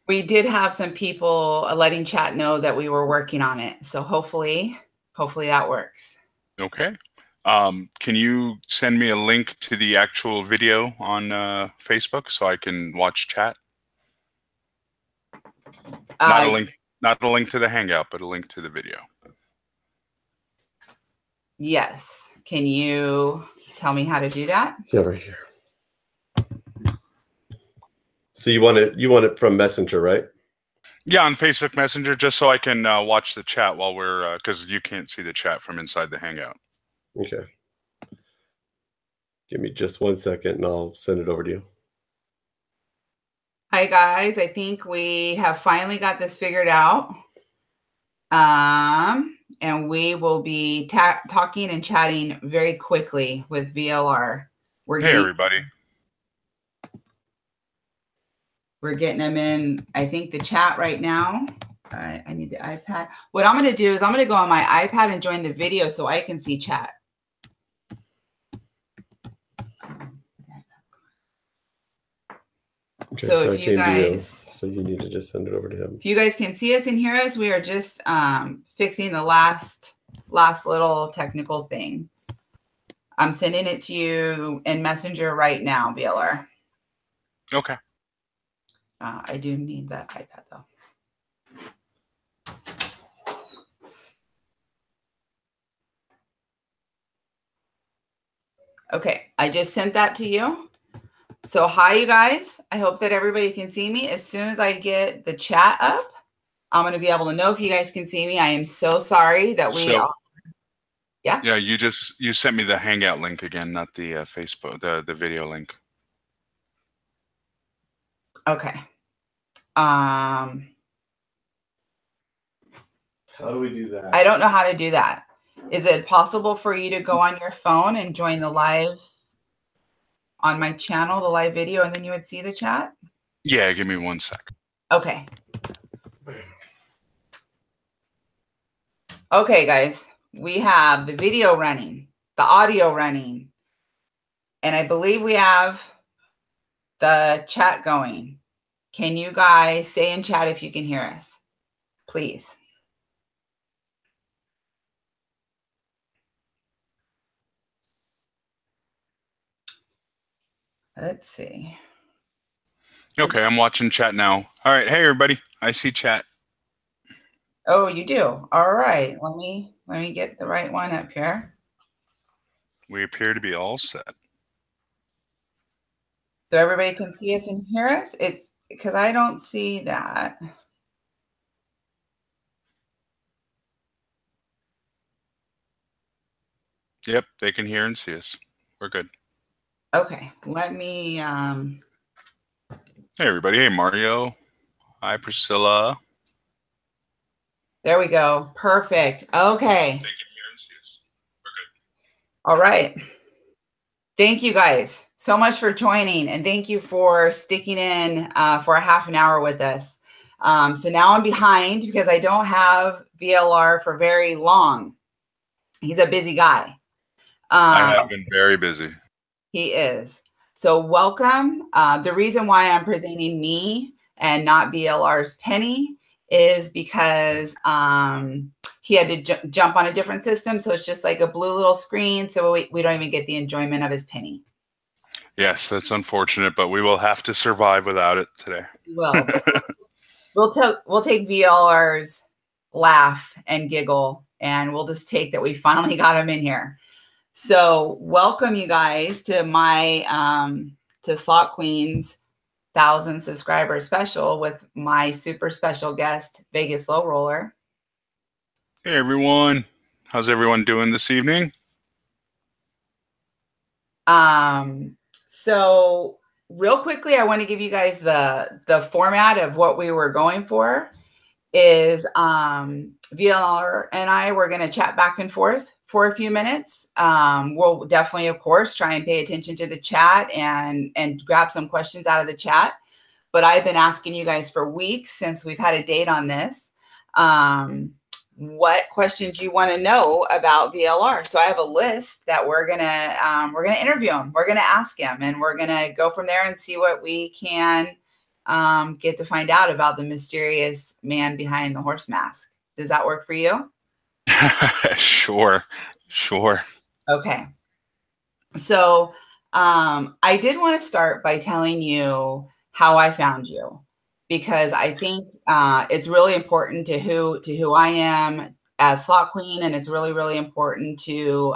We did have some people letting chat know that we were working on it. So hopefully that works. Okay. Can you send me a link to the actual video on Facebook so I can watch chat? Not a link to the Hangout, but a link to the video. Yes. Can you tell me how to do that? Yeah, right here. So you want it from Messenger, right? Yeah, on Facebook Messenger, just so I can watch the chat while we're, because you can't see the chat from inside the Hangout. Okay. Give me just 1 second and I'll send it over to you. Hi, guys. I think we have finally got this figured out. And we will be talking and chatting very quickly with VLR. Hey, everybody. We're getting them in, I think, the chat right now. I need the iPad. What I'm going to do is I'm going to go on my iPad and join the video so I can see chat. Okay, so if you guys... So you need to just send it over to him. If you guys can see us and hear us, we are just fixing the last little technical thing. I'm sending it to you in Messenger right now, VLR. Okay. I do need that iPad, though. Okay, I just sent that to you. So hi, you guys. I hope that everybody can see me. As soon as I get the chat up, I'm going to be able to know if you guys can see me. I am so sorry that we are. Yeah. Yeah, you sent me the Hangout link again, not the Facebook, the video link. Okay. How do we do that? I don't know how to do that. Is it possible for you to go on your phone and join the live on my channel, the live video, and then you would see the chat? Yeah, give me 1 sec. Okay. Okay, guys. We have the video running, the audio running, and I believe we have the chat going. Can you guys say in chat if you can hear us, please? Let's see. Okay, I'm watching chat now. All right, hey everybody, I see chat. Oh, you do? All right. Let me get the right one up here. We appear to be all set. So everybody can see us and hear us? It's because I don't see that. Yep, they can hear and see us. We're good. Okay, let me Hey everybody. Hey Mario. Hi Priscilla. There we go. Perfect. Okay. They can hear and see us. We're good. All right. Thank you guys so much for joining, and thank you for sticking in for a half an hour with us. So now I'm behind because I don't have VLR for very long. He's a busy guy. I have been very busy. He is. So welcome. The reason why I'm presenting me and not VLR's Penny is because he had to jump on a different system. So it's just like a blue little screen. So we don't even get the enjoyment of his penny. Yes, that's unfortunate, but we will have to survive without it today. Well, we'll take VLR's laugh and giggle, and we'll just take that we finally got him in here. So welcome you guys to my to Slot Queen's 1,000 subscriber special with my super special guest, Vegas Low Roller. Hey everyone, how's everyone doing this evening? So real quickly, I want to give you guys the format of what we were going for. Is VLR and I were going to chat back and forth for a few minutes. We'll definitely, of course, try and pay attention to the chat and grab some questions out of the chat. But I've been asking you guys for weeks since we've had a date on this, what questions you want to know about VLR. So I have a list that we're gonna interview him. We're gonna ask him, and we're gonna go from there and see what we can get to find out about the mysterious man behind the horse mask. Does that work for you? Sure. Okay. So I did want to start by telling you how I found you, because I think it's really important to who I am as Slot Queen, and it's really, really important to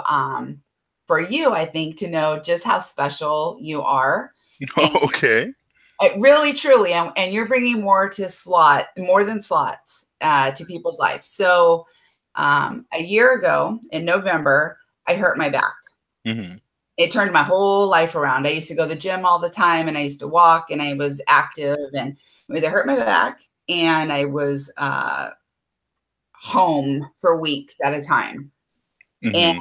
for you, I think, to know just how special you are. And Okay. really, truly, and you're bringing more than slots to people's life. So a year ago in November, I hurt my back. Mm-hmm. It turned my whole life around. I used to go to the gym all the time, and I used to walk, and I was active, and I hurt my back, and I was home for weeks at a time. Mm-hmm. And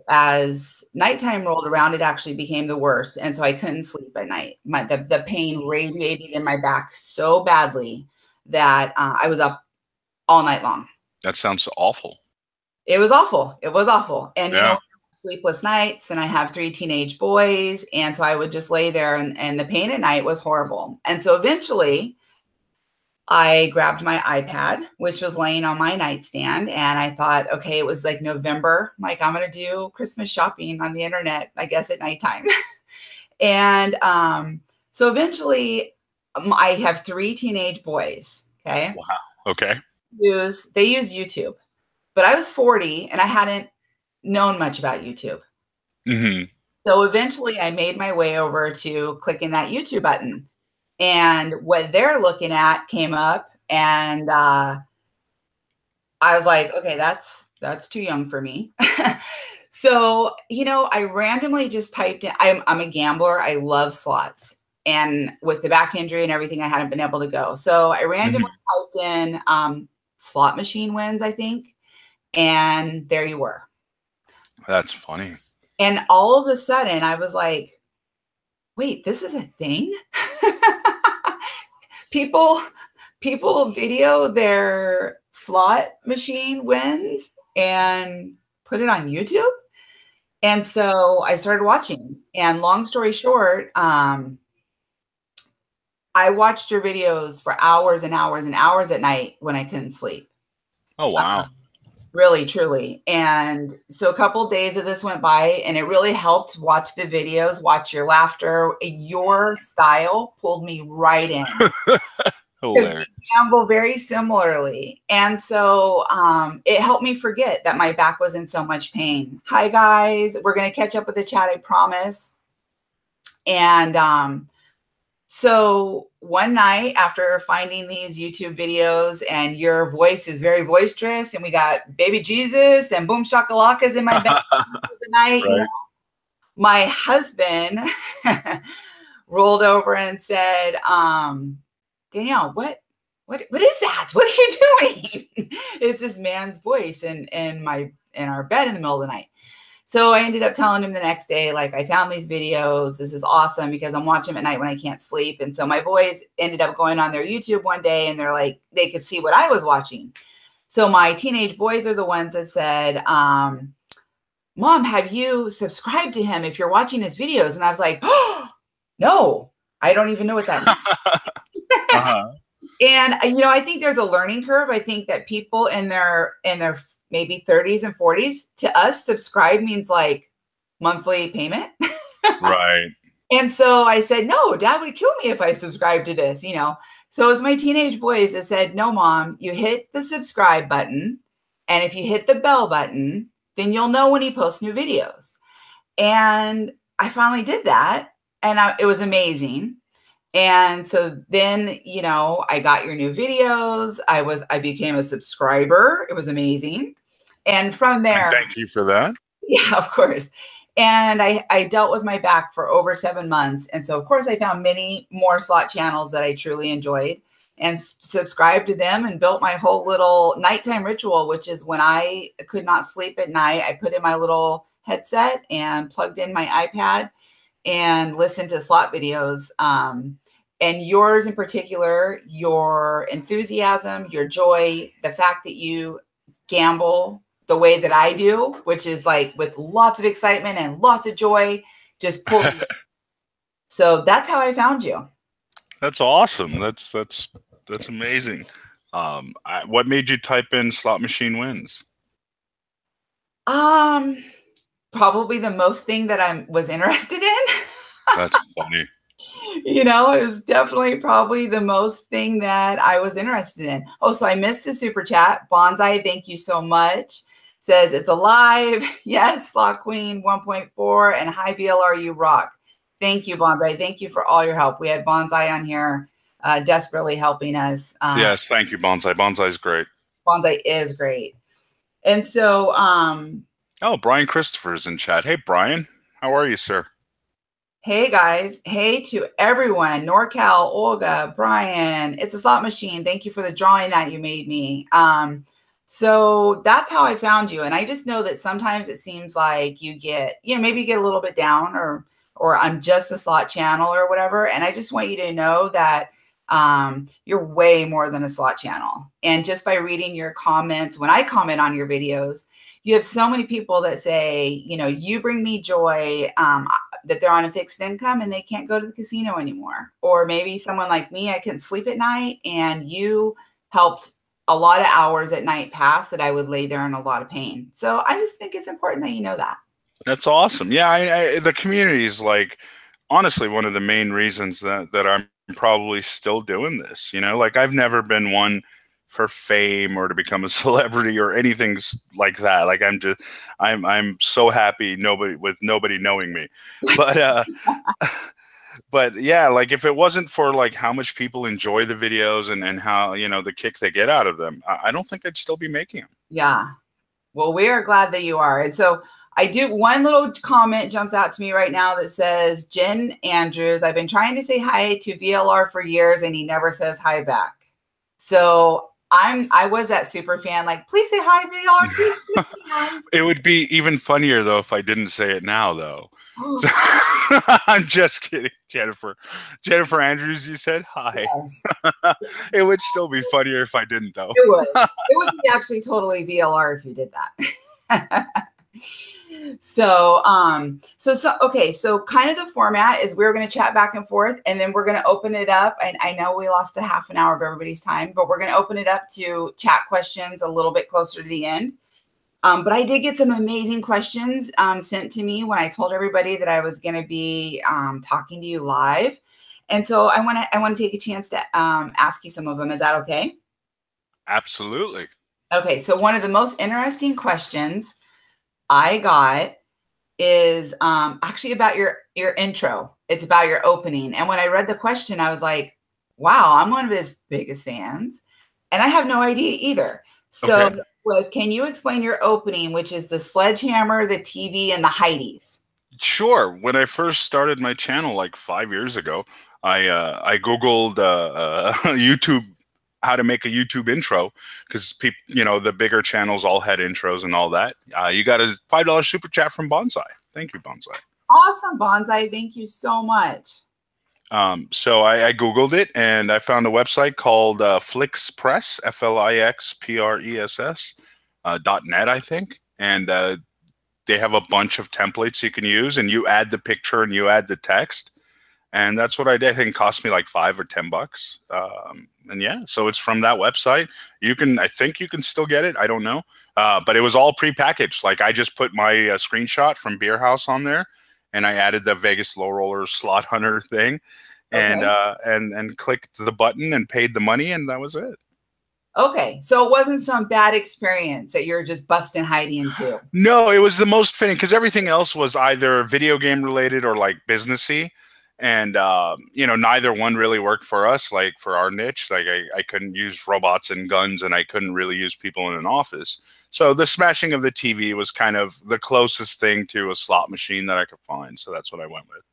as nighttime rolled around, it actually became the worst. And so I couldn't sleep at night. The pain radiated in my back so badly that I was up all night long. That sounds awful. It was awful. It was awful. And, Yeah. Sleepless nights, and I have 3 teenage boys. And so I would just lay there, and the pain at night was horrible. And so eventually I grabbed my iPad, which was laying on my nightstand, and I thought, okay, it was like November. Like, I'm going to do Christmas shopping on the internet, I guess, at nighttime. And so eventually I have 3 teenage boys. Okay. Wow. Okay. They use YouTube, but I was 40 and I hadn't known much about YouTube. Mm-hmm. So eventually I made my way over to clicking that YouTube button, and what they're looking at came up, and I was like, okay, that's too young for me. So, I randomly just typed in, I'm a gambler. I love slots, and with the back injury and everything, I hadn't been able to go. So I randomly typed in slot machine wins, I think. And there you were. That's funny. And all of a sudden I was like, wait, this is a thing? People video their slot machine wins and put it on YouTube. And so I started watching, and long story short, I watched your videos for hours and hours and hours at night when I couldn't sleep. Oh, wow. Really, truly. And so a couple of days of this went by, and it really helped. Watch the videos, watch your laughter. Your style pulled me right in. Hilarious. We gamble very similarly. And so it helped me forget that my back was in so much pain. Hi, guys. We're going to catch up with the chat, I promise. And so one night after finding these YouTube videos, and your voice is very boisterous, and we got Baby Jesus and Boom Shakalakas in my bed the night, Right. My husband rolled over and said, Danielle, what is that? What are you doing? It's this man's voice in our bed in the middle of the night. So I ended up telling him the next day, like, I found these videos. This is awesome, because I'm watching them at night when I can't sleep. And so my boys ended up going on their YouTube one day, and they're like, they could see what I was watching. So my teenage boys are the ones that said, Mom, have you subscribed to him if you're watching his videos? And I was like, oh, no, I don't even know what that means. And, I think there's a learning curve. I think that people in their maybe 30s and 40s, to us, subscribe means like monthly payment. Right. And so I said, no, Dad would kill me if I subscribed to this, So it was my teenage boys that said, no, Mom, you hit the subscribe button. And if you hit the bell button, then you'll know when he posts new videos. And I finally did that. And it was amazing. And so then, I got your new videos. I became a subscriber. It was amazing. And from there, Thank you for that. Yeah, of course. And I dealt with my back for over 7 months. And so, of course, I found many more slot channels that I truly enjoyed, and subscribed to them, and built my whole little nighttime ritual, which is when I could not sleep at night, I put in my little headset and plugged in my iPad and listened to slot videos. And yours in particular, your enthusiasm, your joy, the fact that you gamble the way that I do, which is like with lots of excitement and lots of joy, just pulled me. So that's how I found you. That's awesome. That's amazing. What made you type in slot machine wins? Probably the most thing that I was interested in. That's funny. You know, it was definitely probably the most thing that I was interested in. Oh, so I missed a super chat. Bonsai, thank you so much. Says it's alive. Yes, Slot Queen 1.4 and hi VLR, you rock. Thank you, Bonsai. Thank you for all your help. We had Bonsai on here desperately helping us. Yes, thank you, Bonsai. Bonsai is great. Bonsai is great. And so oh, Brian Christopher's in chat. Hey, Brian. How are you, sir? Hey guys, hey to everyone, NorCal, Olga, Brian, it's a slot machine. Thank you for the drawing that you made me. So that's how I found you. And I just know that sometimes it seems like you get, you know, maybe you get a little bit down or I'm just a slot channel or whatever. And I just want you to know that you're way more than a slot channel. And just by reading your comments, when I comment on your videos, you have so many people that say, you know, you bring me joy, that they're on a fixed income and they can't go to the casino anymore. Or maybe someone like me, I couldn't sleep at night and you helped a lot of hours at night pass that I would lay there in a lot of pain. So I just think it's important that you know that. That's awesome. Yeah, the community is like, honestly, one of the main reasons that I'm probably still doing this. You know, like I've never been one for fame or to become a celebrity or anything like that. Like I'm so happy nobody knowing me. But but yeah, like if it wasn't for like how much people enjoy the videos and how, you know, the kick they get out of them, I don't think I'd still be making them. Yeah. Well, we are glad that you are. And so I do, one little comment jumps out to me right now that says, Jen Andrews, I've been trying to say hi to VLR for years and he never says hi back. So I was that super fan, like, please say hi, VLR. Please say hi. It would be even funnier though if I didn't say it now though. So, I'm just kidding, Jennifer. Jennifer Andrews, you said hi. Yes. It would still be funnier if I didn't though. It would. It would be actually totally VLR if you did that. So okay. So kind of the format is we're going to chat back and forth and then we're going to open it up. And I know we lost a half an hour of everybody's time, but we're going to open it up to chat questions a little bit closer to the end. But I did get some amazing questions sent to me when I told everybody that I was going to be talking to you live. And so I want to take a chance to ask you some of them. Is that okay? Absolutely. Okay. So one of the most interesting questions I got is actually about your intro. It's about your opening. And when I read the question, I was like, wow, I'm one of his biggest fans. And I have no idea either. So okay. Can you explain your opening, which is the sledgehammer, the TV, and the Heidi's? Sure. When I first started my channel like 5 years ago, I Googled YouTube, how to make a YouTube intro, because people, you know, the bigger channels all had intros and all that. You got a $5 super chat from Bonsai. Thank you, Bonsai. Awesome, Bonsai. Thank you so much. So I Googled it and I found a website called FlixPress, FLIXPRESS, .net, I think. And they have a bunch of templates you can use and you add the picture and you add the text. And that's what I did. I think it cost me like $5 or $10. And yeah, so it's from that website. I think you can still get it. I don't know. But it was all prepackaged. Like I just put my screenshot from Beer House on there and I added the Vegas Low Roller Slot Hunter thing and, and clicked the button and paid the money. And that was it. Okay. So it wasn't some bad experience that you're just busting Heidi into. No, it was the most fitting because everything else was either video game related or like businessy. And, you know, neither one really worked for us, like for our niche. Like I couldn't use robots and guns and I couldn't really use people in an office. So the smashing of the TV was kind of the closest thing to a slot machine that I could find. So that's what I went with.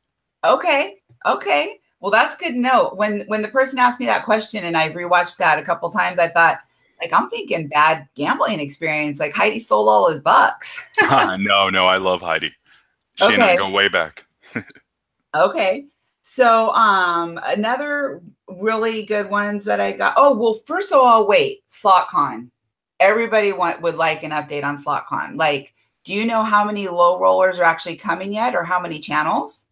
Okay. Okay. Well, that's good to know. When the person asked me that question and I rewatched that a couple times, I thought, like, I'm thinking bad gambling experience. Like Heidi stole all his bucks. No, I love Heidi. She and I go way back. Okay. So another really good ones that I got. Oh, well, first of all, wait, SlotCon. Everybody would like an update on SlotCon. Like, do you know how many low rollers are actually coming yet or how many channels?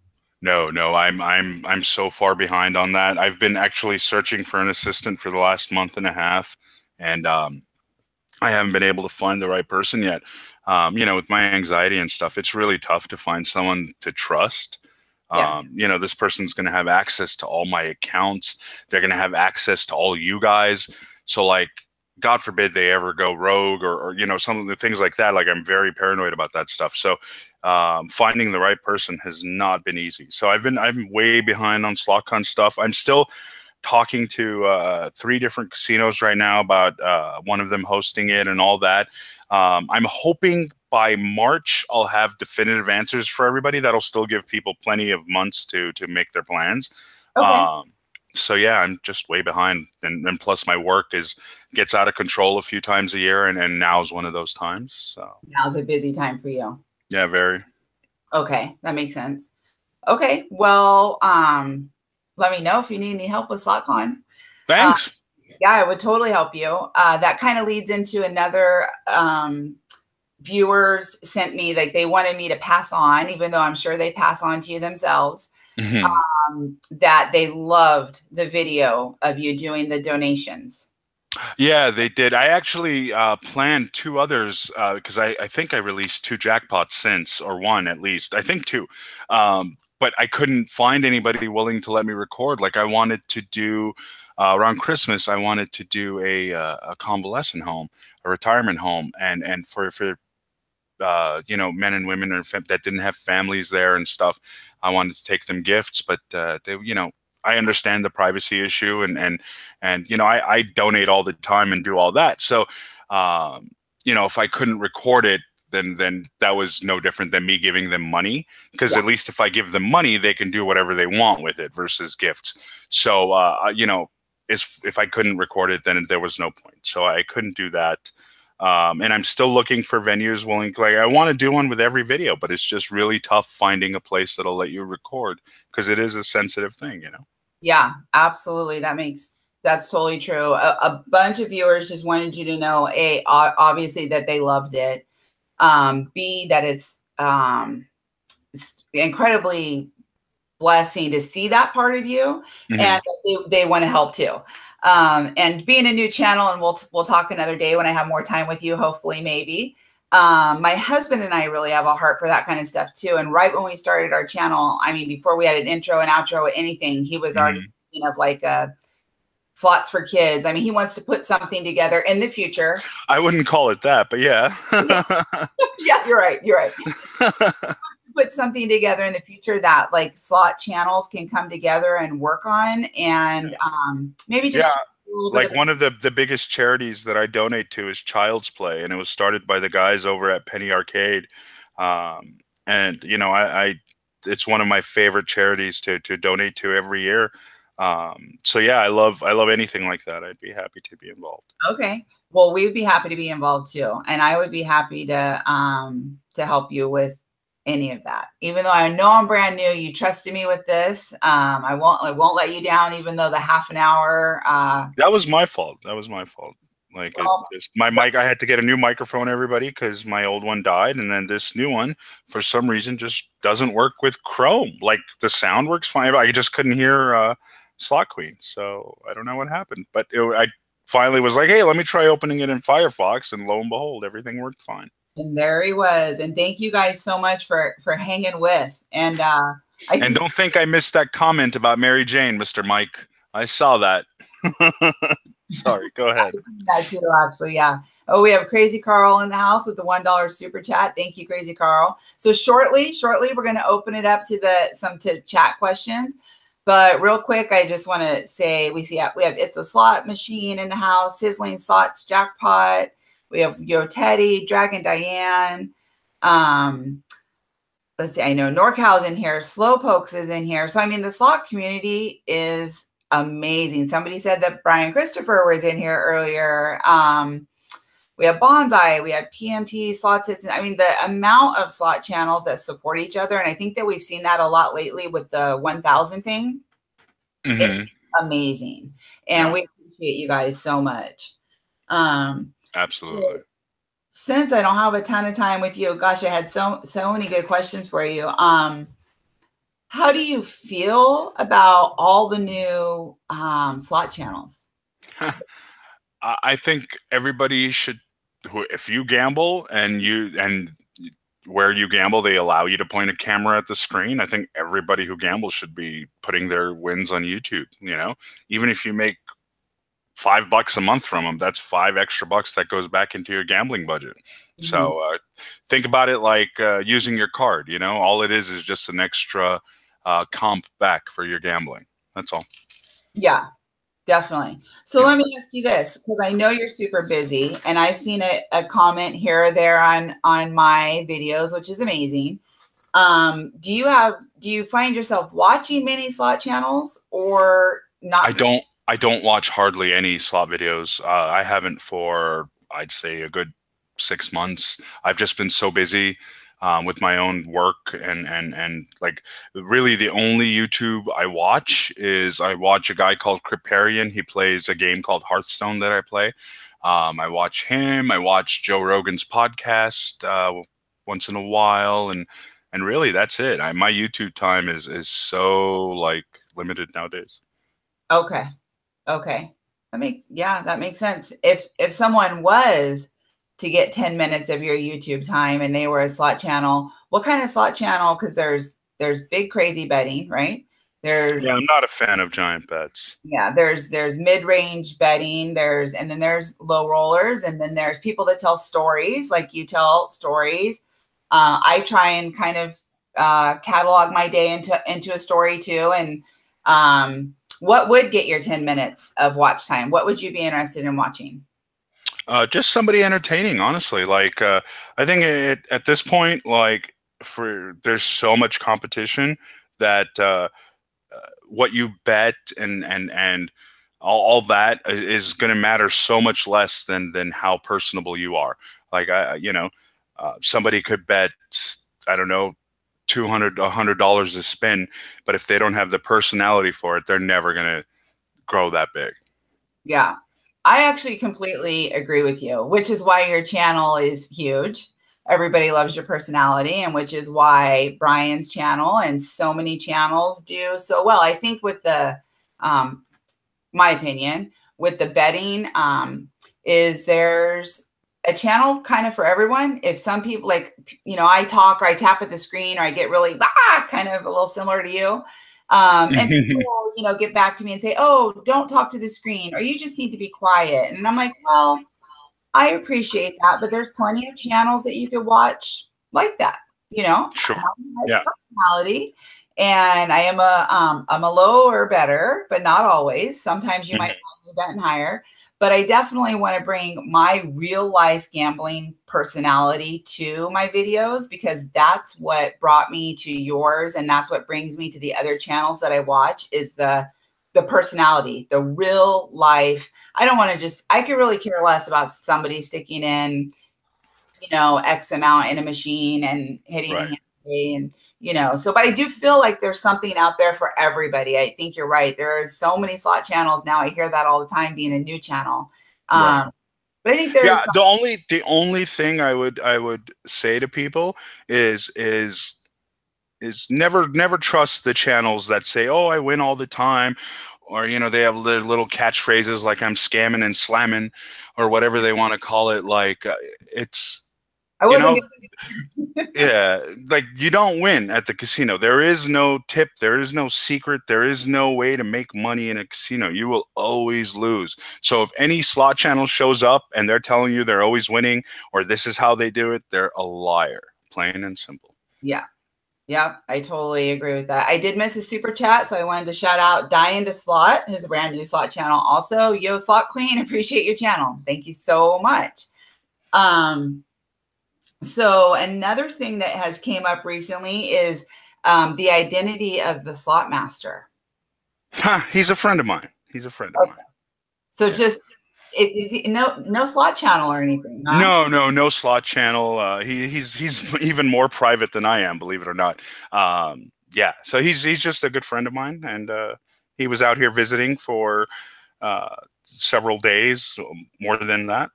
No, I'm so far behind on that. I've been actually searching for an assistant for the last month and a half, and I haven't been able to find the right person yet. You know, with my anxiety and stuff, it's really tough to find someone to trust. Yeah. You know, this person's going to have access to all my accounts. They're going to have access to all you guys. So, like, God forbid they ever go rogue or you know, some of the things like that. Like, I'm very paranoid about that stuff. So, finding the right person has not been easy. So I'm way behind on SlotCon stuff. I'm still talking to 3 different casinos right now about one of them hosting it and all that. I'm hoping by March I'll have definitive answers for everybody. That'll still give people plenty of months to make their plans. Okay. So yeah, I'm just way behind, and plus my work gets out of control a few times a year, and now's one of those times. So Now's a busy time for you. yeah, very. Okay, that makes sense. Okay, well, let me know if you need any help with SlotCon. Thanks. Yeah, I would totally help you. That kind of leads into another viewers sent me, like, they wanted me to pass on, even though I'm sure they pass on to you themselves, that they loved the video of you doing the donations. Yeah, they did. I actually planned 2 others because I think I released 2 jackpots since, or 1 at least. I think 2. But I couldn't find anybody willing to let me record. Like, I wanted to do around Christmas, I wanted to do a convalescent home, a retirement home, and for you know, men and women that didn't have families there and stuff. I wanted to take them gifts, but they, you know, I understand the privacy issue, and you know, I donate all the time and do all that. So, you know, if I couldn't record it, then that was no different than me giving them money, because at least if I give them money, they can do whatever they want with it versus gifts. So, you know, if I couldn't record it, then there was no point. So I couldn't do that. And I'm still looking for venues willing. Like, I want to do one with every video, but it's just really tough finding a place that'll let you record, because it is a sensitive thing, you know? Yeah, absolutely. That's totally true. A bunch of viewers just wanted you to know, A, obviously that they loved it. B, that it's incredibly blessing to see that part of you, and they want to help too. And being a new channel, and we'll talk another day when I have more time with you, hopefully, maybe. My husband and I really have a heart for that kind of stuff too. And right when we started our channel, I mean, before we had an intro and outro or anything, he was already thinking of like slots for kids. I mean, he wants to put something together in the future. I wouldn't call it that, but yeah. Yeah, you're right. You're right. Put something together in the future that like slot channels can come together and work on, and maybe just a little bit like one of the biggest charities that I donate to is Child's Play, and it was started by the guys over at Penny Arcade. And you know, it's one of my favorite charities to donate to every year. So yeah, I love anything like that. I'd be happy to be involved. Okay. Well, we would be happy to be involved too. And I would be happy to help you with any of that. Even though I know I'm brand new, you trusted me with this. I won't let you down, even though the half an hour. That was my fault. That was my fault. Like, my mic, I had to get a new microphone, everybody, because my old one died. And then this new one, for some reason, just doesn't work with Chrome. Like, the sound works fine. I just couldn't hear Slot Queen. So I don't know what happened. But I finally was like, hey, let me try opening it in Firefox. And lo and behold, everything worked fine. And there he was. And thank you guys so much for hanging with. And and don't think I missed that comment about Mary Jane, Mr. Mike. I saw that. Sorry, go ahead. That too, actually, yeah. Oh, we have Crazy Carl in the house with the $1 super chat. Thank you, Crazy Carl. So shortly, we're going to open it up to chat questions. But real quick, I just want to say we have It's a Slot Machine in the house, Sizzling Slots Jackpot. We have Yo Teddy, Dragon Diane. Let's see, I know NorCal's in here, Slowpokes is in here. So I mean, the slot community is amazing. Somebody said that Brian Christopher was in here earlier. We have Bonsai, we have PMT, Slots. I mean, the amount of slot channels that support each other, and I think that we've seen that a lot lately with the 1000 thing. It's amazing, and we appreciate you guys so much. Absolutely. Since I don't have a ton of time with you, gosh, I had so many good questions for you. How do you feel about all the new slot channels? I think everybody should, if you gamble and where you gamble, they allow you to point a camera at the screen. I think everybody who gambles should be putting their wins on YouTube. You know, even if you make $5 a month from them, that's $5 extra that goes back into your gambling budget. Mm-hmm. So think about it like using your card. You know, all it is just an extra comp back for your gambling. That's all. Yeah, definitely. So let me ask you this, because I know you're super busy, and I've seen a comment here or there on my videos, which is amazing. Do you find yourself watching many slot channels or not? I don't watch hardly any slot videos. I haven't for, I'd say, a good 6 months. I've just been so busy with my own work and like really the only YouTube I watch is I watch a guy called Kriparian. He plays a game called Hearthstone that I play. I watch him. I watch Joe Rogan's podcast once in a while, and really that's it. My YouTube time is so like limited nowadays. Okay. That makes sense. If someone was to get 10 minutes of your YouTube time and they were a slot channel, what kind of slot channel? Because there's big crazy betting, right? Yeah, I'm not a fan of giant bets. Yeah, there's mid-range betting, and then there's low rollers, and then there's people that tell stories, like you tell stories. I try and kind of catalog my day into a story too. And what would get your 10 minutes of watch time? What would you be interested in watching? Just somebody entertaining, honestly. Like, I think at this point, like, there's so much competition that what you bet and all that is going to matter so much less than how personable you are. Like, somebody could bet, I don't know, $200, $100 a spin, but if they don't have the personality for it, they're never going to grow that big. Yeah, I actually completely agree with you, which is why your channel is huge. Everybody loves your personality, and which is why Brian's channel and so many channels do so well. I think with the, my opinion, with the betting, is there's a channel kind of for everyone. If some people, like, I talk or I tap at the screen or I get really kind of a little similar to you. And people, get back to me and say, oh, don't talk to the screen, or you just need to be quiet. And I'm like, well, I appreciate that, but there's plenty of channels that you could watch like that, Sure. Yeah. Personality. And I am I'm a low or better, but not always. Sometimes you might find me betting higher. But I definitely want to bring my real life gambling personality to my videos, because that's what brought me to yours. And that's what brings me to the other channels that I watch, is the personality, the real life. I don't want to I could really care less about somebody sticking in, X amount in a machine and hitting a handpay and, but I do feel like there's something out there for everybody. I think you're right. There are so many slot channels now. I hear that all the time, being a new channel. But I think there's the only thing I would say to people is never trust the channels that say, oh, I win all the time, or they have their little catchphrases like I'm scamming and slamming or whatever they want to call it. Like yeah, like, you don't win at the casino. There is no tip. There is no secret. There is no way to make money in a casino. You will always lose. So if any slot channel shows up and they're telling you they're always winning or this is how they do it, they're a liar, plain and simple. Yeah. Yeah, I totally agree with that. I did miss a super chat, so I wanted to shout out Dying to Slot, his brand new slot channel. Also, Yo Slot Queen, appreciate your channel. Thank you so much. So another thing that has came up recently is the identity of the slot master. He's a friend of mine. He's a friend of mine. So just no slot channel or anything? Huh? No slot channel. He's even more private than I am, believe it or not. Yeah, so he's just a good friend of mine, and he was out here visiting for several days, more than that,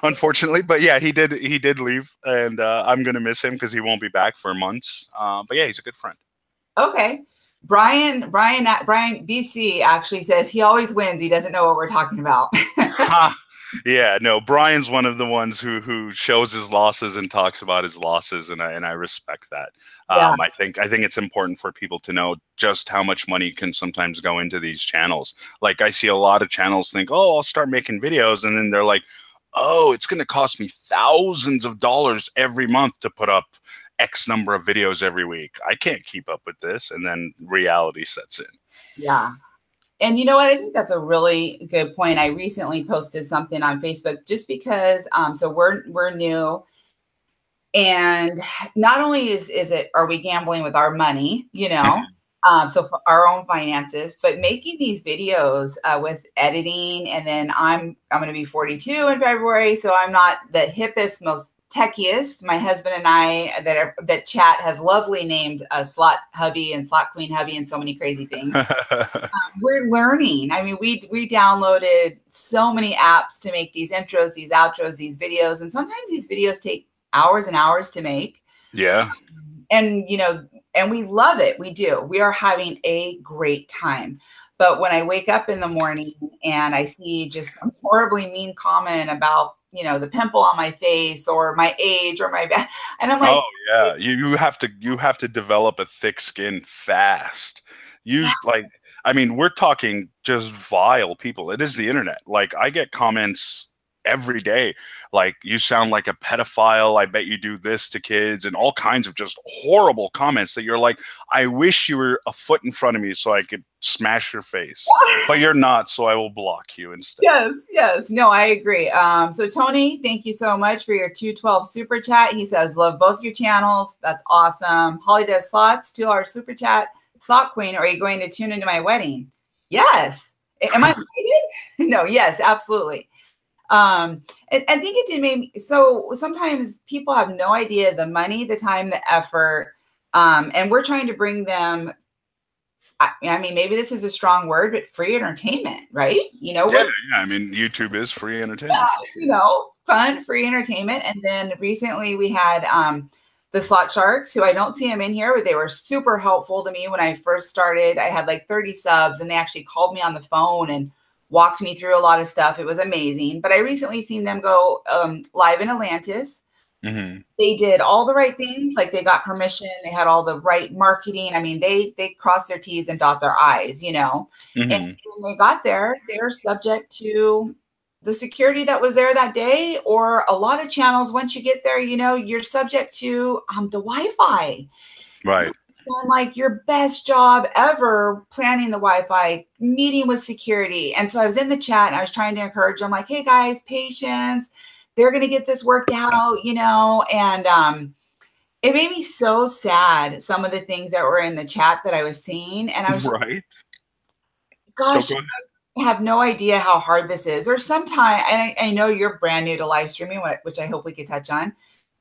unfortunately. But yeah, he did leave, and I'm gonna miss him because he won't be back for months. But yeah, he's a good friend. Okay. Brian BC actually says he always wins. He doesn't know what we're talking about. Yeah, no, Brian's one of the ones who shows his losses and talks about his losses, and I respect that. Yeah. I think it's important for people to know just how much money can sometimes go into these channels. Like, I see a lot of channels think, oh, I'll start making videos, and then they're like, oh, it's going to cost me thousands of dollars every month to put up X number of videos every week. I can't keep up with this, and then reality sets in. Yeah. And you know what? I think that's a really good point. I recently posted something on Facebook just because so we're new, and not only is it, are we gambling with our money, you know, so for our own finances, but making these videos with editing, and then I'm going to be 42 in February, so I'm not the hippest, most techiest. My husband and I that chat has lovely named Slot Hubby and Slot Queen Hubby and so many crazy things. We're learning. I mean, we downloaded so many apps to make these intros, these outros, these videos, and sometimes these videos take hours and hours to make. Yeah. And you know, and we love it. We do. We are having a great time. But when I wake up in the morning and I see just some horribly mean comment about, you know, the pimple on my face or my age or my back, and I'm like, oh yeah, you have to develop a thick skin fast. Like, I mean, we're talking just vile people. It is the internet. Like, I get comments every day, like, you sound like a pedophile, I bet you do this to kids, and all kinds of just horrible comments that you're like, I wish you were a foot in front of me so I could smash your face, but you're not, so I will block you instead. Yes. No, I agree. So Tony, thank you so much for your 212 super chat. He says, love both your channels. That's awesome. Holly does slots, $2 super chat. Slot Queen, are you going to tune into my wedding? Yes. Am I invited? No, yes, absolutely. I think it did make me, so sometimes people have no idea the money, the time, the effort, and we're trying to bring them, I mean, maybe this is a strong word, but free entertainment, right? You know, yeah, I mean, YouTube is free entertainment. Yeah, you know, fun, free entertainment. And then recently we had the Slot Sharks, who I don't see them in here, but they were super helpful to me when I first started. I had like 30 subs, and they actually called me on the phone and walked me through a lot of stuff. It was amazing. But I recently seen them go live in Atlantis. Mm-hmm. They did all the right things. Like, they got permission. They had all the right marketing. I mean, they crossed their T's and dot their I's, you know. Mm-hmm. And when they got there, they're subject to the security that was there that day, or a lot of channels. Once you get there, you know, you're subject to the Wi-Fi. Right. And like, your best job ever planning the Wi-Fi, meeting with security. And so I was in the chat and I was trying to encourage them, like, hey guys, patience. They're going to get this worked out, you know. And it made me so sad, some of the things that were in the chat that I was seeing. And I was right. Gosh, I have no idea how hard this is. Or sometimes, and I know you're brand new to live streaming, which I hope we could touch on.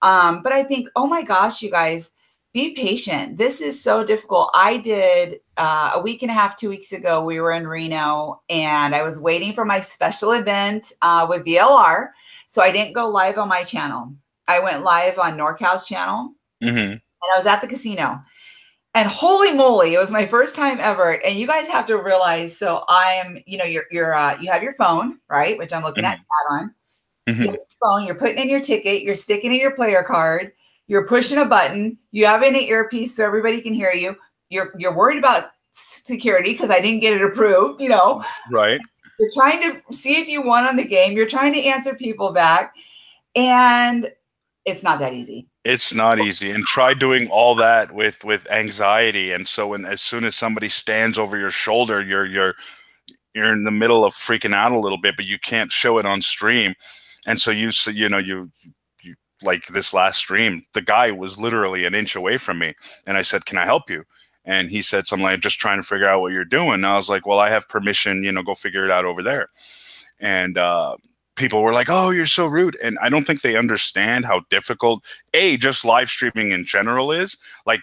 But I think, oh my gosh, you guys, be patient. This is so difficult. I did a week and a half, 2 weeks ago, we were in Reno, and I was waiting for my special event with VLR. So I didn't go live on my channel. I went live on NorCal's channel, and I was at the casino. And holy moly, it was my first time ever. And you guys have to realize, so I'm, you know, you have your phone, right? Which I'm looking at chat on. You have your phone, you're putting in your ticket, you're sticking in your player card, you're pushing a button, you have in an earpiece so everybody can hear you. You're worried about security because I didn't get it approved, you know. Right. You're trying to see if you won on the game. You're trying to answer people back. And it's not that easy. It's not easy. And try doing all that with anxiety. And so as soon as somebody stands over your shoulder, you're in the middle of freaking out a little bit, but you can't show it on stream. And so you like this last stream, the guy was literally an inch away from me. And I said, can I help you? And he said something like, just trying to figure out what you're doing. And I was like, well, I have permission, you know, go figure it out over there. And people were like, oh, you're so rude. And I don't think they understand how difficult, just live streaming in general is. Like,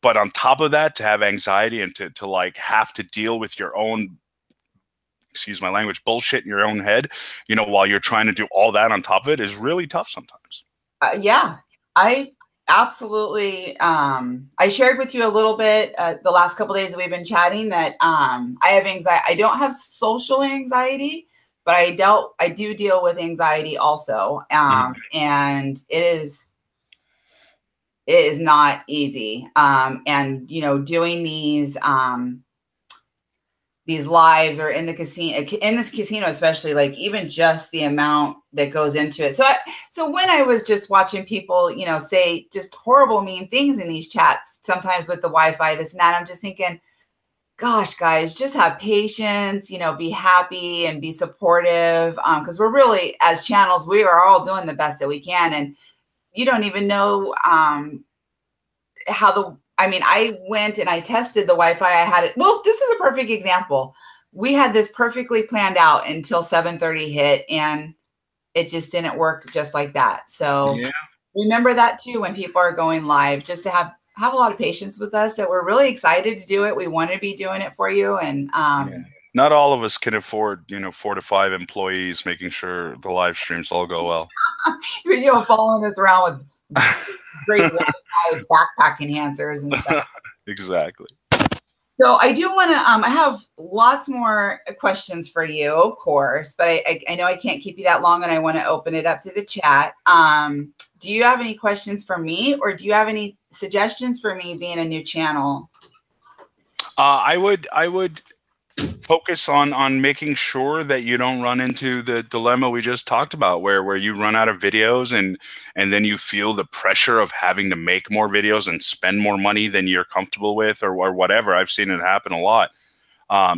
but on top of that, to have anxiety and to like have to deal with your own, excuse my language, bullshit in your own head, you know, while you're trying to do all that on top of it is really tough sometimes. Yeah, I absolutely. I shared with you a little bit the last couple of days that we've been chatting that I have anxiety. I don't have social anxiety, but I do deal with anxiety also. And it is not easy. And doing these lives or in this casino, especially, like even just the amount that goes into it. So when I was just watching people, say just horrible, mean things in these chats, sometimes with the Wi-Fi, this and that, I'm just thinking, gosh, guys, just have patience, be happy and be supportive. Because we're really, as channels, we are all doing the best that we can. And you don't even know I went and I tested the Wi-Fi. I had it. Well, this is a perfect example. We had this perfectly planned out until 7:30 hit, and it just didn't work just like that. So remember that too when people are going live, just to have a lot of patience with us, that we're really excited to do it. We want to be doing it for you. And not all of us can afford, 4 to 5 employees making sure the live streams all go well. Following us around with great backpack enhancers and stuff. Exactly. So I do want to, I have lots more questions for you, of course, but I know I can't keep you that long, and I want to open it up to the chat. Do you have any questions for me, or do you have any suggestions for me being a new channel? I would focus on making sure that you don't run into the dilemma we just talked about, where you run out of videos and then you feel the pressure of having to make more videos and spend more money than you're comfortable with, or whatever. I've seen it happen a lot.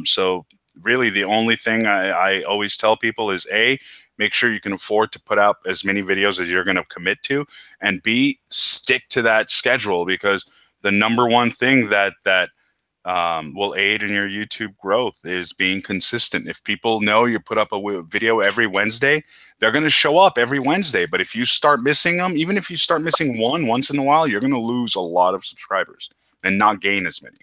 So really the only thing I always tell people is A, make sure you can afford to put out as many videos as you're going to commit to, and B, stick to that schedule, because the number one thing that will aid in your YouTube growth is being consistent. If people know you put up a video every Wednesday, they're going to show up every Wednesday. But if you start missing them, even if you start missing one once in a while, you're going to lose a lot of subscribers and not gain as many.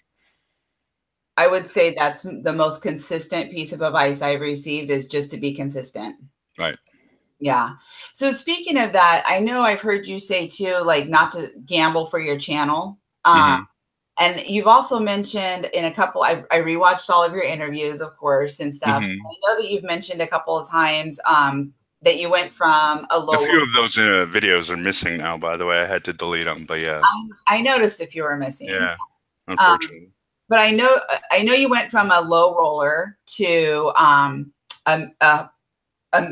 I would say that's the most consistent piece of advice I've received, is just to be consistent. Right. Yeah. So speaking of that, I know I've heard you say too, like not to gamble for your channel. And you've also mentioned in a couple, I rewatched all of your interviews, of course, and stuff. I know that you've mentioned a couple of times that you went from a low. A few of those videos are missing now, by the way. I had to delete them, but yeah. I noticed a few were missing. Yeah, unfortunately. But I know you went from a low roller to a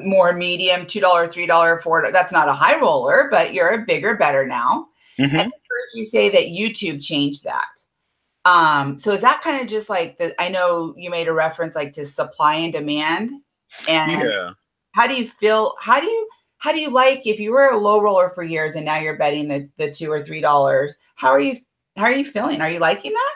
more medium, $2, $3, $4. That's not a high roller, but you're a bigger, better now. And I heard you say that YouTube changed that. So is that kind of just like I know you made a reference like to supply and demand, and how do you feel? How do you like, if you were a low roller for years and now you're betting the $2 or $3, how are you feeling? Are you liking that?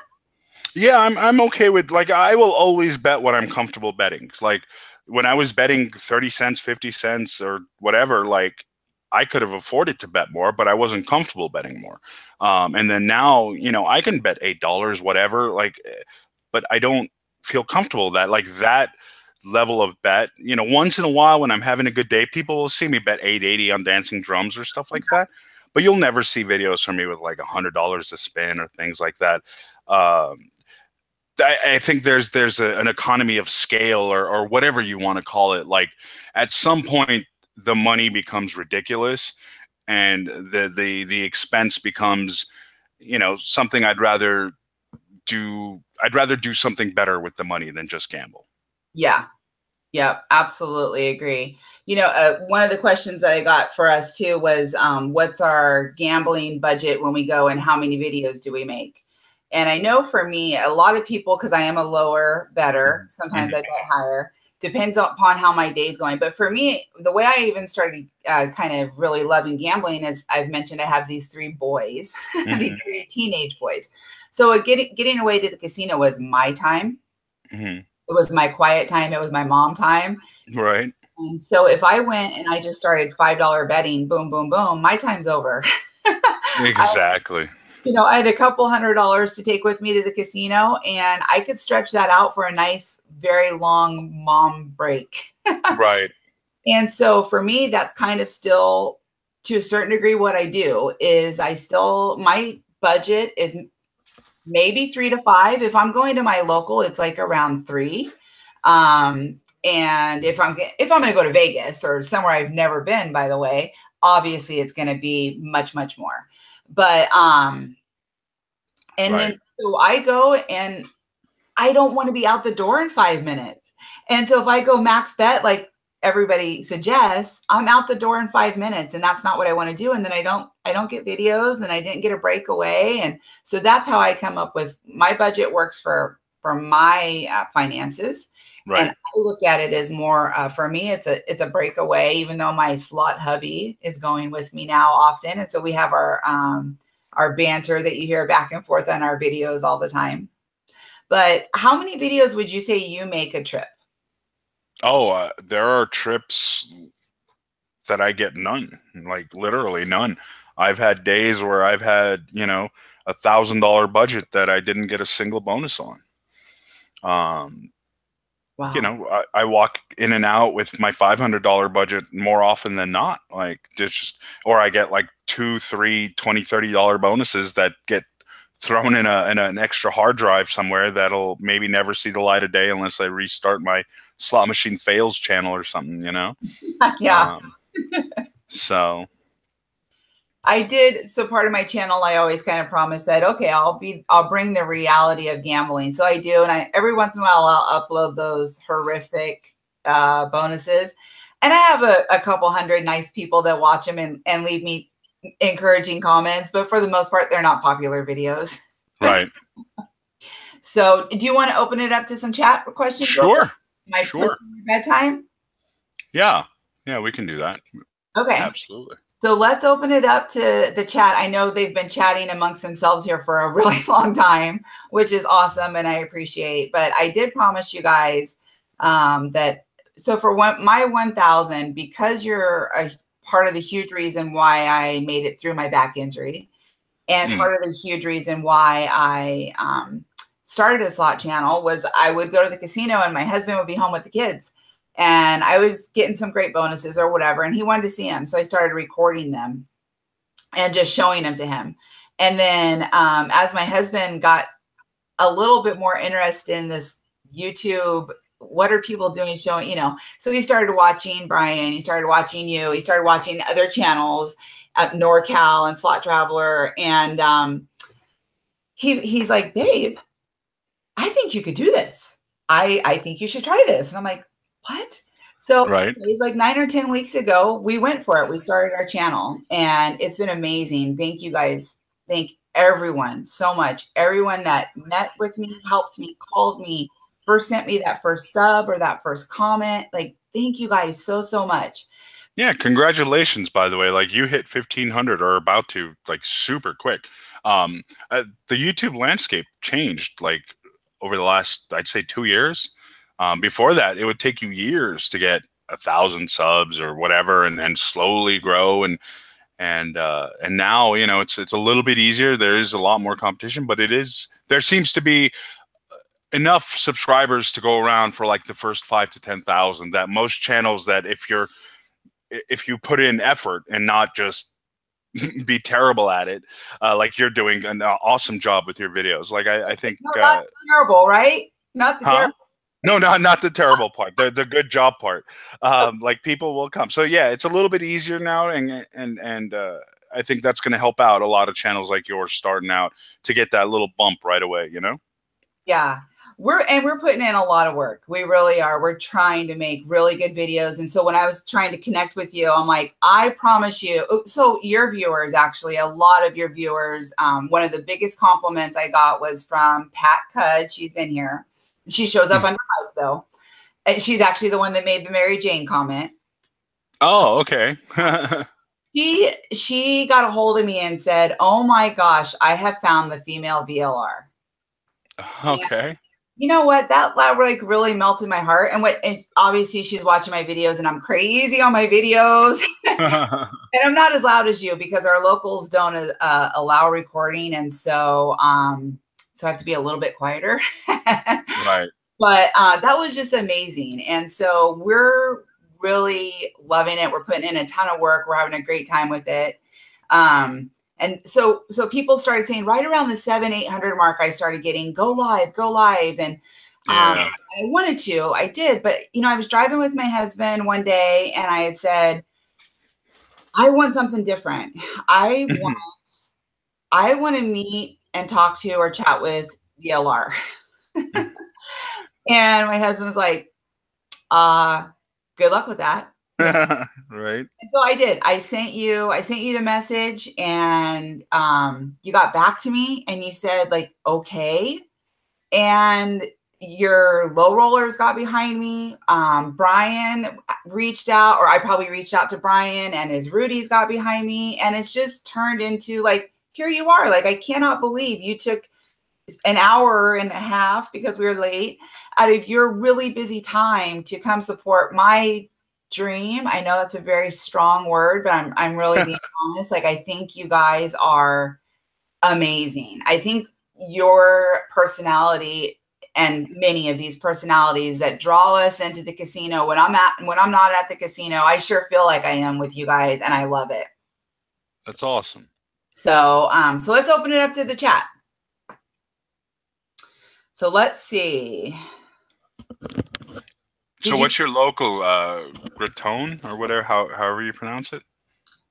Yeah, I'm okay with, like, I will always bet what I'm comfortable betting. Like when I was betting 30 cents, 50 cents or whatever, like I could have afforded to bet more, but I wasn't comfortable betting more. And then now, I can bet $8, whatever, like, but I don't feel comfortable that, like, that level of bet. Once in a while when I'm having a good day, people will see me bet $8.80 on Dancing Drums or stuff like that. But you'll never see videos from me with like $100 to spin or things like that. I think there's an economy of scale or whatever you want to call it. Like at some point, the money becomes ridiculous, and the expense becomes, something I'd rather do. I'd rather do something better with the money than just gamble. Yeah. Absolutely agree. One of the questions that I got for us too was, what's our gambling budget when we go, and how many videos do we make? And I know for me, a lot of people, because I am a lower bettor, sometimes I bet higher. Depends upon how my day's going. But for me, the way I even started kind of really loving gambling is, I've mentioned I have these 3 boys, these 3 teenage boys. So getting away to the casino was my time. It was my quiet time. It was my mom time. Right. And so if I went and I just started $5 betting, boom, boom, boom, my time's over. Exactly. I had a couple $100 to take with me to the casino, and I could stretch that out for a nice, very long mom break. Right. And so for me, that's kind of still to a certain degree, what I do is my budget is maybe 3 to 5. If I'm going to my local, it's like around 3. And if I'm going to go to Vegas or somewhere I've never been, by the way, obviously it's going to be much, much more. But, and then so I go and I don't want to be out the door in 5 minutes. And so if I go max bet, like everybody suggests, I'm out the door in 5 minutes, and that's not what I want to do. And then I don't get videos, and I didn't get a breakaway. And so that's how I come up with my budget works for my finances. Right. And I look at it as more, for me, it's a breakaway, even though my slot hubby is going with me now often. And so we have our banter that you hear back and forth on our videos all the time. But how many videos would you say you make a trip? Oh, there are trips that I get none, like literally none. I've had days where I've had, $1,000 budget that I didn't get a single bonus on. Wow. I walk in and out with my $500 budget more often than not. Like or I get like 2, 3, $20, $30 bonuses that get thrown in an extra hard drive somewhere that'll maybe never see the light of day unless I restart my slot machine fails channel or something, Yeah. So I did. So part of my channel, I always kind of promise that, okay, I'll bring the reality of gambling. So I do. And every once in a while, I'll upload those horrific bonuses. And I have a couple hundred nice people that watch them and leave me encouraging comments. But for the most part, they're not popular videos. Right. So do you want to open it up to some chat questions? Sure. Sure. Bedtime? Yeah. Yeah, we can do that. Okay. Absolutely. So let's open it up to the chat. I know they've been chatting amongst themselves here for a really long time, which is awesome, and I appreciate. But I did promise you guys that. So for my 1,000, because you're a part of the huge reason why I made it through my back injury, and part of the huge reason why I started a slot channel was I would go to the casino and my husband would be home with the kids. And I was getting some great bonuses or whatever, and he wanted to see them. So I started recording them and just showing them to him. And then as my husband got a little bit more interested in this YouTube, what are people doing showing, so he started watching Brian, he started watching you, he started watching other channels at NorCal and Slot Traveler. And he's like, babe, I think you could do this. I think you should try this. And I'm like, what? So It's like 9 or 10 weeks ago, we went for it. We started our channel, and it's been amazing. Thank you guys. Thank everyone so much. Everyone that met with me, helped me, called me, first sent me that first sub or that first comment. Like, thank you guys so, so much. Yeah. Congratulations, by the way. Like, you hit 1,500 or about to, like, super quick. The YouTube landscape changed like over the last, I'd say, 2 years. Before that, it would take you years to get 1,000 subs or whatever, and slowly grow. And now, it's a little bit easier. There is a lot more competition, but there seems to be enough subscribers to go around for like the first 5 to 10,000, that most channels, that if you put in effort and not just be terrible at it, like you're doing an awesome job with your videos. Like I think not terrible, right? Not the terrible. No, not the terrible part. The good job part. Like, people will come. So yeah, it's a little bit easier now, and I think that's going to help out a lot of channels like yours starting out to get that little bump right away. Yeah, we're putting in a lot of work. We really are. We're trying to make really good videos. And so when I was trying to connect with you, I'm like, I promise you. So your viewers, actually, a lot of your viewers. One of the biggest compliments I got was from Pat Cudd. She's in here. She shows up on the mic, though. And she's actually the one that made the Mary Jane comment. Oh, okay. She got a hold of me and said, oh my gosh, I have found the female VLR. Okay. And you know what? That like really melted my heart. And obviously she's watching my videos, and I'm crazy on my videos. And I'm not as loud as you because our locals don't allow recording. And so I have to be a little bit quieter. Right. But that was just amazing. And so we're really loving it. We're putting in a ton of work. We're having a great time with it. And so people started saying right around the 700-800 mark, I started getting go live. And I wanted to, I did, but I was driving with my husband one day and I had said, I want something different. I want to meet and talk to or chat with VLR. And my husband was like, good luck with that. Right. And so I did. I sent you the message and you got back to me and you said like, okay. And your low rollers got behind me. Brian reached out, or I probably reached out to Brian, and his Rudy's got behind me. And it's just turned into like, here you are. Like, I cannot believe you took an hour and a half because we were late out of your really busy time to come support my dream. I know that's a very strong word, but I'm really being honest. Like, I think you guys are amazing. I think your personality and many of these personalities that draw us into the casino when I'm not at the casino, I sure feel like I am with you guys, and I love it. That's awesome. So so let's open it up to the chat. So let's see. So what's your local Gratone or whatever, however you pronounce it?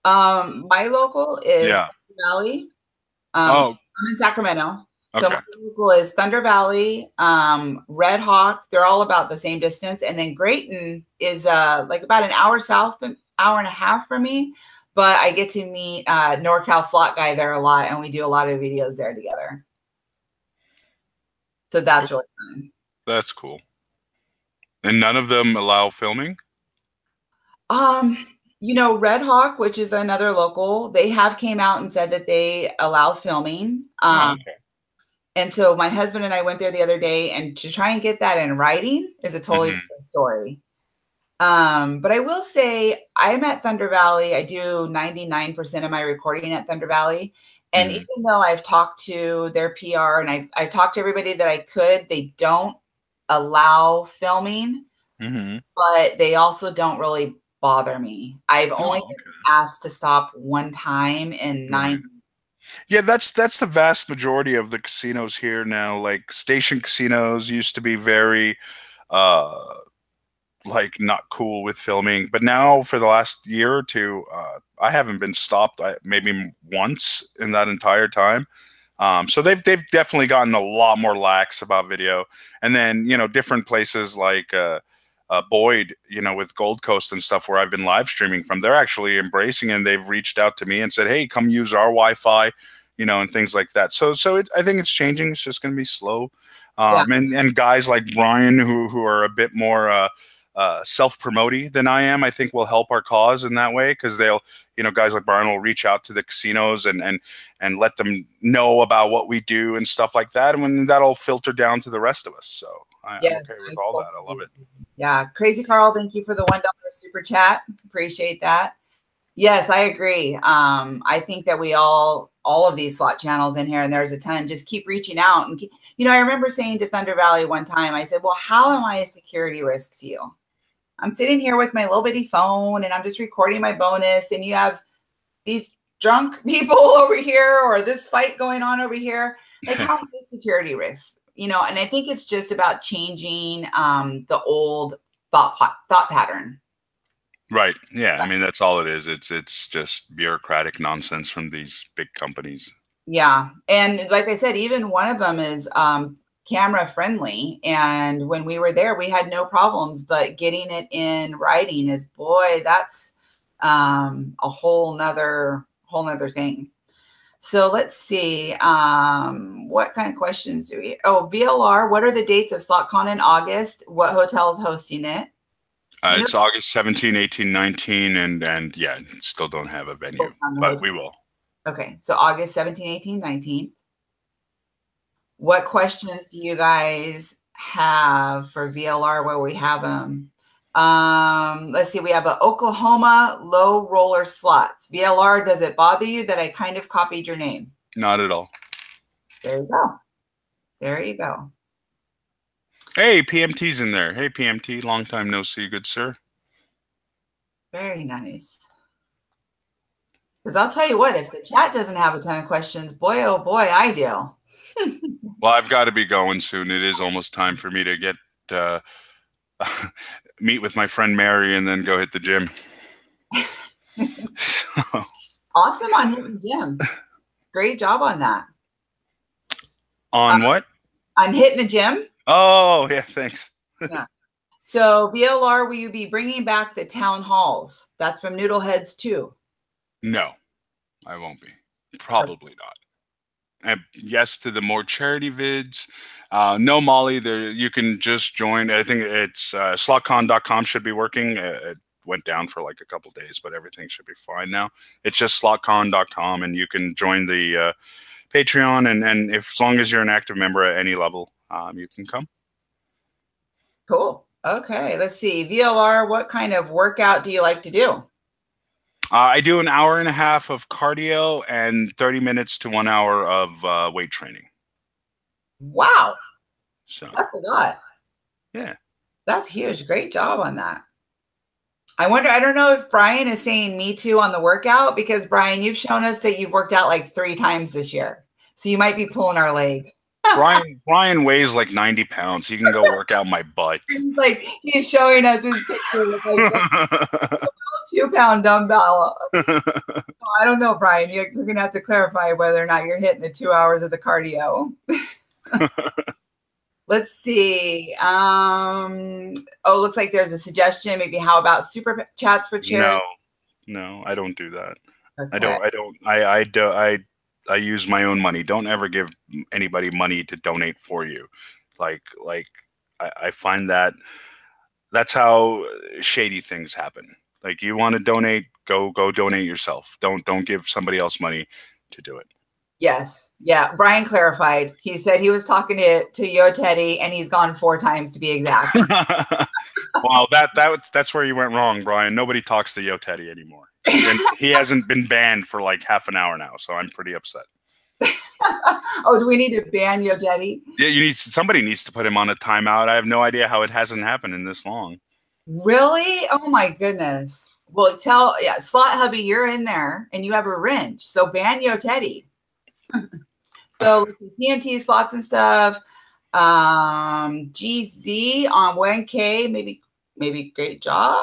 My local is Thunder Valley. I'm in Sacramento. Okay. So my local is Thunder Valley, Red Hawk. They're all about the same distance. And then Grayton is like about an hour south, an hour and a half from me. But I get to meet NorCal Slot Guy there a lot, and we do a lot of videos there together. So that's really fun. That's cool. And none of them allow filming? Red Hawk, which is another local, they have came out and said that they allow filming. Okay. And so my husband and I went there the other day, and to try and get that in writing is a totally different story. But I will say I'm at Thunder Valley. I do 99% of my recording at Thunder Valley. And even though I've talked to their PR and I've talked to everybody that I could, they don't allow filming, but they also don't really bother me. I've only been asked to stop one time in 9 years. Yeah, that's the vast majority of the casinos here now. Like, station casinos used to be very like not cool with filming, but now for the last year or two, I haven't been stopped maybe once in that entire time. So they've definitely gotten a lot more lax about video. And then, different places like Boyd, with Gold Coast and stuff where I've been live streaming from, they're actually embracing it, and they've reached out to me and said, hey, come use our Wi-Fi, and things like that. So I think it's changing. It's just going to be slow. And guys like Brian, who are a bit more self-promoting than I am, I think will help our cause in that way, because they'll, guys like Brian will reach out to the casinos and let them know about what we do and stuff like that, and when that'll filter down to the rest of us. So I'm okay with all that. I love it. Yeah, Crazy Carl, thank you for the $1 super chat. Appreciate that. Yes, I agree. I think that we all of these slot channels in here, and there's a ton, just keep reaching out. And I remember saying to Thunder Valley one time, I said, well, how am I a security risk to you? I'm sitting here with my little bitty phone and I'm just recording my bonus, and you have these drunk people over here or this fight going on over here. Like, how is this security risk? And I think it's just about changing the old thought pattern. Right. Yeah. I mean, that's all it is. It's just bureaucratic nonsense from these big companies. Yeah. And like I said, even one of them is camera friendly. And when we were there, we had no problems, but getting it in writing is, boy, that's a whole nother thing. So let's see. What kind of questions do we? Oh, VLR. What are the dates of SlotCon in August? What hotel is hosting it? It's August 17, 18, 19, and yeah, still don't have a venue, but we will. Okay. So August 17, 18, 19. What questions do you guys have for VLR where we have them? Let's see. We have an Oklahoma low roller slots. VLR, does it bother you that I kind of copied your name? Not at all. There you go. There you go. Hey, PMT's in there. Hey, PMT, long time no see, good sir. Very nice. Because I'll tell you what, if the chat doesn't have a ton of questions, boy, oh boy, I do. Well, I've got to be going soon. It is almost time for me to get meet with my friend Mary and then go hit the gym. So. Awesome on hitting the gym. Great job on that. On what? On hitting the gym. Oh, yeah, thanks. Yeah. So VLR, will you be bringing back the town halls? That's from Noodleheads too. No, I won't be. Probably not. And yes to the more charity vids. No, Molly, there you can just join. I think it's slotcon.com should be working. It went down for like a couple days, but everything should be fine now. It's just slotcon.com, and you can join the Patreon, and if as long as you're an active member at any level, you can come. Cool. Okay, let's see. VLR, what kind of workout do you like to do? I do an hour and a half of cardio and 30 minutes to 1 hour of weight training. Wow. So that's a lot. Yeah. That's huge. Great job on that. I wonder, I don't know if Brian is saying me too on the workout, because Brian, you've shown us that you've worked out like 3 times this year. So you might be pulling our leg. Brian weighs like 90 pounds. He can go work out my butt. Like he's showing us his picture with like a 2-pound dumbbell. I don't know, Brian. You're going to have to clarify whether or not you're hitting the 2 hours of the cardio. Let's see. Looks like there's a suggestion. Maybe how about super chats for charity? No, I don't do that. Okay. I use my own money. Don't ever give anybody money to donate for you. I find that that's how shady things happen. Like, you want to donate, go donate yourself. Don't give somebody else money to do it. Yes. Yeah. Brian clarified. He said he was talking to Yo Teddy, and he's gone 4 times to be exact. Wow, that's where you went wrong, Brian. Nobody talks to Yo Teddy anymore. And he hasn't been banned for like half an hour now, so I'm pretty upset. Oh, do we need to ban Yo Teddy? Yeah, somebody needs to put him on a timeout. I have no idea how it hasn't happened in this long. Really? Oh my goodness. Well, Slot Hubby, you're in there and you have a wrench. So ban Yo Teddy. So PMT slots and stuff. GZ on 1K, maybe great job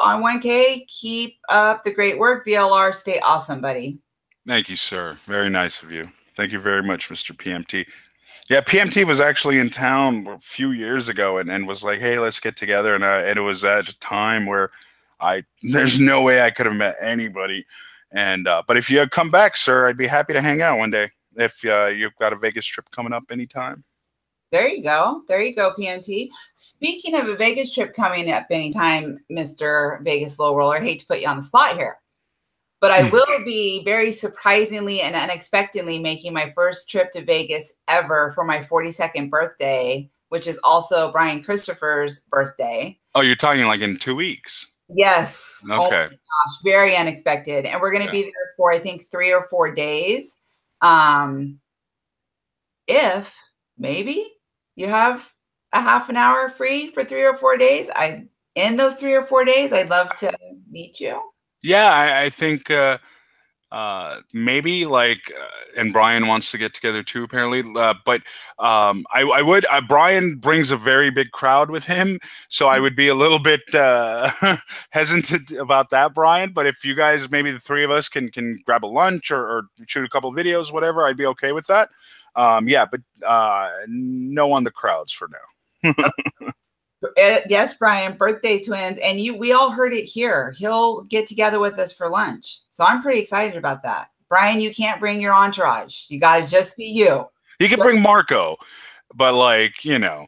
on 1K. Keep up the great work. VLR, stay awesome, buddy. Thank you, sir. Very nice of you. Thank you very much, Mr. PMT. Yeah, PMT was actually in town a few years ago and was like, hey, let's get together. And it was at a time where there's no way I could have met anybody. And but if you come back, sir, I'd be happy to hang out one day if you've got a Vegas trip coming up anytime. There you go. There you go, PMT. Speaking of a Vegas trip coming up anytime, Mr. Vegas Low Roller, hate to put you on the spot here, but I will be very surprisingly and unexpectedly making my first trip to Vegas ever for my 42nd birthday, which is also Brian Christopher's birthday. Oh, you're talking like in 2 weeks? Yes. Okay. Oh my gosh, very unexpected. And we're going to be there for, I think, 3 or 4 days. If maybe you have a half an hour free for 3 or 4 days, in those 3 or 4 days, I'd love to meet you. Yeah, I think maybe and Brian wants to get together too, apparently. But I would. Brian brings a very big crowd with him, so I would be a little bit hesitant about that, Brian. But if you guys, maybe the 3 of us, can grab a lunch or shoot a couple of videos, whatever, I'd be okay with that. Yeah, but no on the crowds for now. Yes, Brian, birthday twins. And we all heard it here. He'll get together with us for lunch. So I'm pretty excited about that. Brian, you can't bring your entourage. You got to just be you. He can bring Marco, but yeah.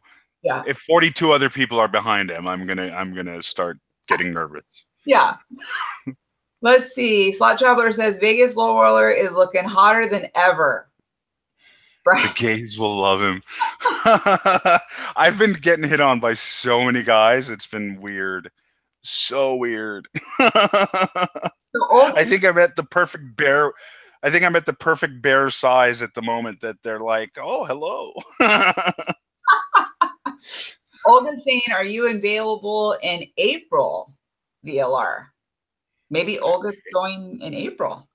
If 42 other people are behind him, I'm gonna start getting nervous. Yeah. Let's see. Slot Traveler says Vegas Low Roller is looking hotter than ever. Right. The gays will love him. I've been getting hit on by so many guys. It's been weird. So weird. I think I'm at the perfect bear. I think I'm at the perfect bear size at the moment that they're like, oh, hello. Olga's saying, are you available in April, VLR? Maybe Olga's going in April.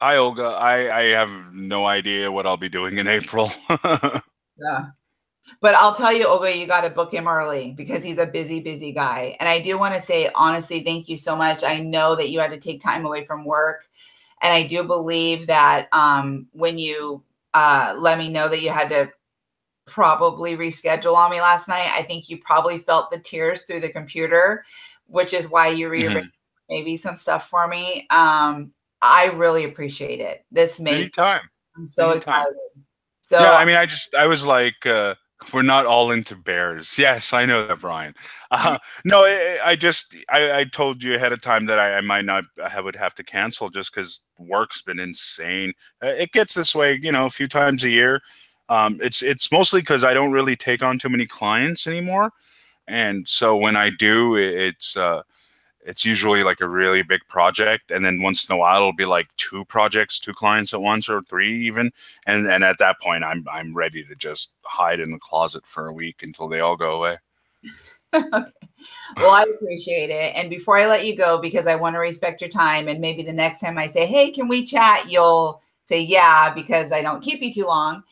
Hi, Olga. I have no idea what I'll be doing in April. Yeah. But I'll tell you, Olga, you got to book him early because he's a busy, busy guy. And I do want to say, honestly, thank you so much. I know that you had to take time away from work. And I do believe that when you let me know that you had to probably reschedule on me last night, I think you probably felt the tears through the computer, which is why you rearranged maybe some stuff for me. I really appreciate it. This made Anytime. I'm so Anytime. excited. So yeah, I mean, I was like, we're not all into bears. Yes, I know that, Brian. No, I told you ahead of time that I might not, would have to cancel just because work's been insane. It gets this way, a few times a year. It's mostly because I don't really take on too many clients anymore, and so when I do, it's usually like a really big project, and then once in a while it'll be like 2 projects, 2 clients at once, or 3 even, and at that point I'm ready to just hide in the closet for a week until they all go away. Okay. Well, I appreciate it. And before I let you go, because I want to respect your time, and maybe the next time I say, hey, can we chat, you'll say yeah, because I don't keep you too long,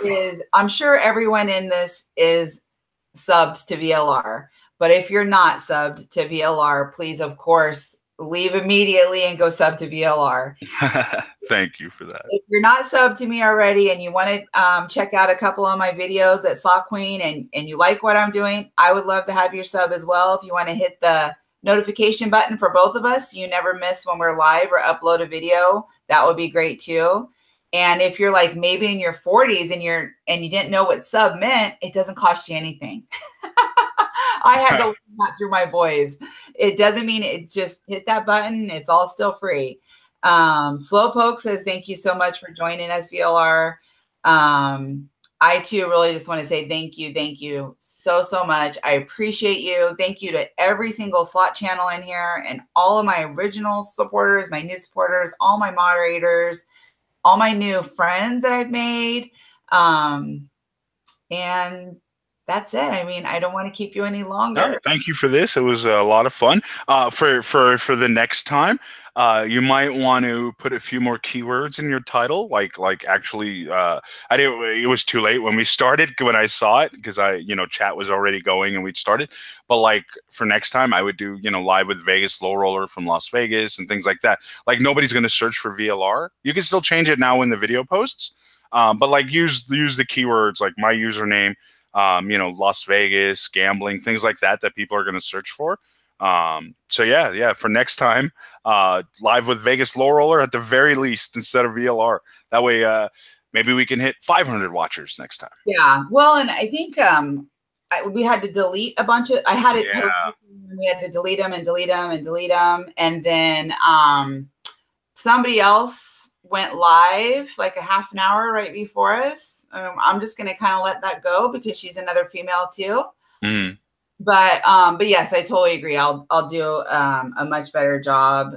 is I'm sure everyone in this is subbed to VLR. But if you're not subbed to VLR, please, of course, leave immediately and go sub to VLR. Thank you for that. If you're not subbed to me already and you want to check out a couple of my videos at Slot Queen and you like what I'm doing, I would love to have your sub as well. If you want to hit the notification button for both of us so you never miss when we're live or upload a video, that would be great too. And if you're like maybe in your 40s and you didn't know what sub meant, it doesn't cost you anything. I had to learn that through my boys. It doesn't mean it, just hit that button. It's all still free. Slowpoke says, thank you so much for joining us, VLR. I too really just want to say thank you so much. I appreciate you. Thank you to every single slot channel in here and all of my original supporters, my new supporters, all my moderators, all my new friends that I've made. And that's it. I mean, I don't want to keep you any longer. No, thank you for this. It was a lot of fun. For the next time, you might want to put a few more keywords in your title. Like actually, I didn't. It was too late when we started when I saw it because chat was already going and we'd started. But like for next time, I would do live with Vegas Low Roller from Las Vegas and things like that. Like nobody's going to search for VLR. You can still change it now in the video posts, but like use the keywords like my username. Las Vegas, gambling, things like that people are going to search for. So yeah, for next time, live with Vegas Low Roller at the very least instead of VLR. That way, maybe we can hit 500 watchers next time. Yeah. Well, and I think we had to delete a bunch of. I had it posted, and we had to delete them and delete them and delete them, and then somebody else went live like a half an hour right before us. I'm just going to kind of let that go because she's another female too. Mm. But yes, I totally agree. I'll do a much better job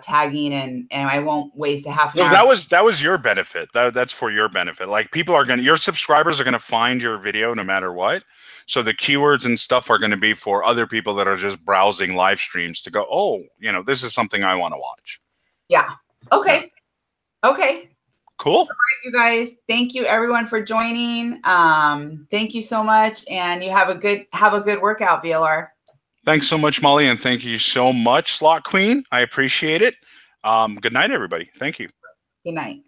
tagging and I won't waste a half an hour. That was your benefit. That's for your benefit. Like your subscribers are going to find your video no matter what. So the keywords and stuff are going to be for other people that are just browsing live streams to go, oh, this is something I want to watch. Yeah. Okay. Yeah. Okay. Cool. All right, you guys. Thank you everyone for joining. Thank you so much. And you have a good workout, VLR. Thanks so much, Molly. And thank you so much, Slot Queen. I appreciate it. Good night, everybody. Thank you. Good night.